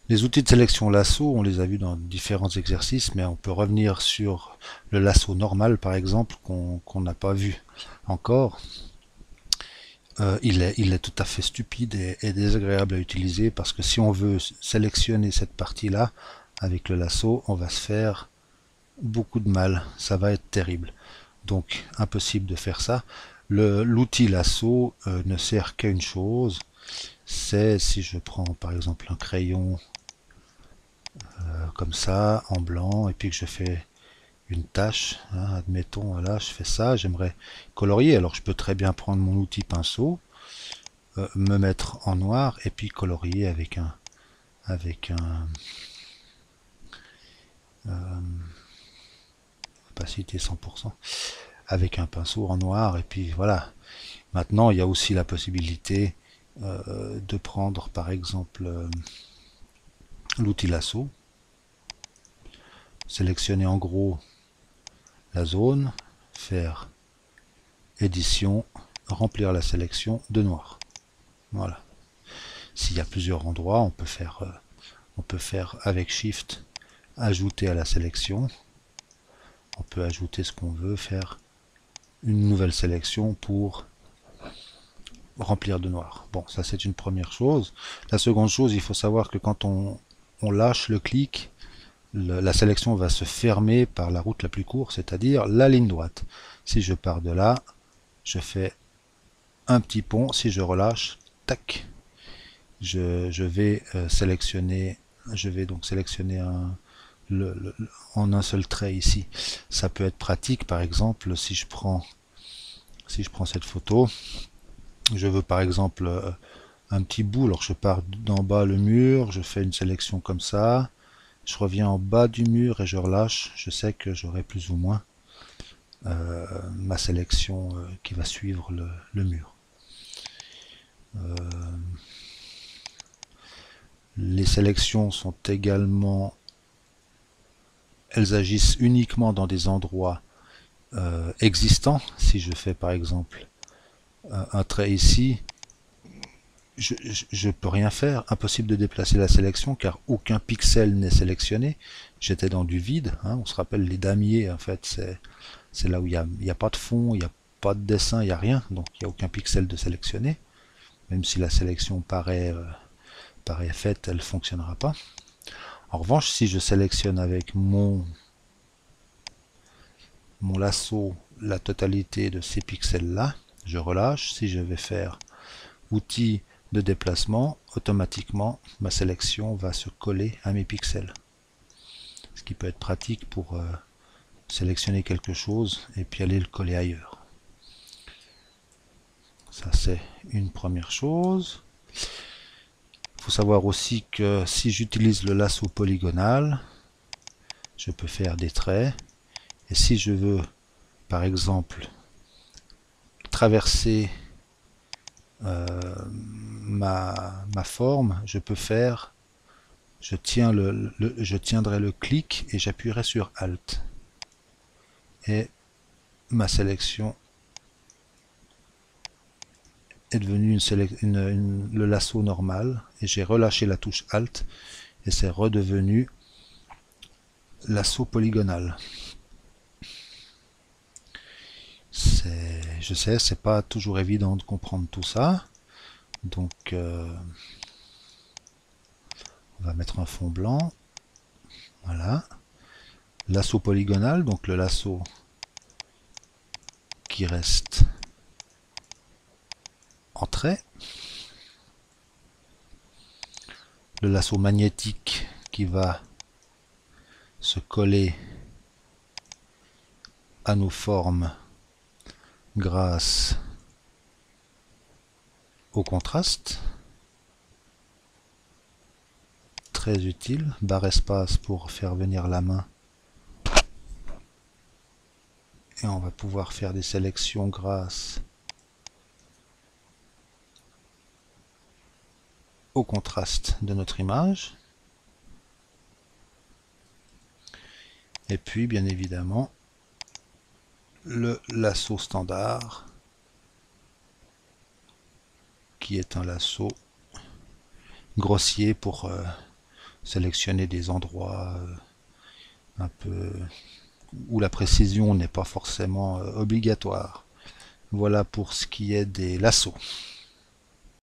Les outils de sélection lasso, on les a vus dans différents exercices, mais on peut revenir sur le lasso normal, par exemple, qu'on n'a pas vu encore. Il est tout à fait stupide et désagréable à utiliser parce que si on veut sélectionner cette partie-là avec le lasso, on va se faire beaucoup de mal. Ça va être terrible. Donc, impossible de faire ça. L'outil lasso ne sert qu'à une chose, c'est si je prends par exemple un crayon comme ça, en blanc, et puis que je fais une tâche, hein, admettons, voilà, je fais ça, j'aimerais colorier, alors je peux très bien prendre mon outil pinceau, me mettre en noir, et puis colorier avec un opacité 100%, avec un pinceau en noir, et puis voilà. Maintenant, il y a aussi la possibilité de prendre par exemple l'outil lasso, sélectionner en gros la zone, faire édition, remplir la sélection de noir. Voilà. S'il y a plusieurs endroits, on peut faire avec Shift ajouter à la sélection. On peut ajouter ce qu'on veut, faire une nouvelle sélection pour remplir de noir. Bon, ça c'est une première chose. La seconde chose, il faut savoir que quand on lâche le clic, la sélection va se fermer par la route la plus courte, c'est-à-dire la ligne droite. Si je pars de là, je fais un petit pont. Si je relâche, tac, je vais sélectionner, je vais donc sélectionner en un seul trait ici. Ça peut être pratique, par exemple, si je prends cette photo, je veux par exemple un petit bout, alors je pars d'en bas le mur, je fais une sélection comme ça, je reviens en bas du mur et je relâche, je sais que j'aurai plus ou moins ma sélection qui va suivre le mur. Les sélections sont également, elles agissent uniquement dans des endroits existants. Si je fais par exemple un trait ici, je ne peux rien faire, impossible de déplacer la sélection car aucun pixel n'est sélectionné. J'étais dans du vide, hein, on se rappelle les damiers, en fait c'est là où il n'y a pas de fond, il n'y a pas de dessin, il n'y a rien, donc il n'y a aucun pixel de sélectionné. Même si la sélection paraît faite, elle ne fonctionnera pas. En revanche, si je sélectionne avec mon lasso la totalité de ces pixels là, je relâche, si je vais faire outil de déplacement, automatiquement ma sélection va se coller à mes pixels. Ce qui peut être pratique pour sélectionner quelque chose et puis aller le coller ailleurs. Ça c'est une première chose. Il faut savoir aussi que si j'utilise le lasso polygonal, je peux faire des traits. Et si je veux, par exemple, traverser ma forme, je peux faire, je tiendrai le clic et j'appuierai sur Alt. Et ma sélection est devenue le lasso normal. Et j'ai relâché la touche Alt et c'est redevenu lasso polygonal. Je sais, c'est pas toujours évident de comprendre tout ça. Donc, on va mettre un fond blanc. Voilà. Lasso polygonal, donc le lasso qui reste en trait. Le lasso magnétique qui va se coller à nos formes grâce au contraste. Très utile. Barre espace pour faire venir la main. Et on va pouvoir faire des sélections grâce au contraste de notre image. Et puis, bien évidemment, le lasso standard, qui est un lasso grossier pour sélectionner des endroits un peu où la précision n'est pas forcément obligatoire. Voilà pour ce qui est des lassos.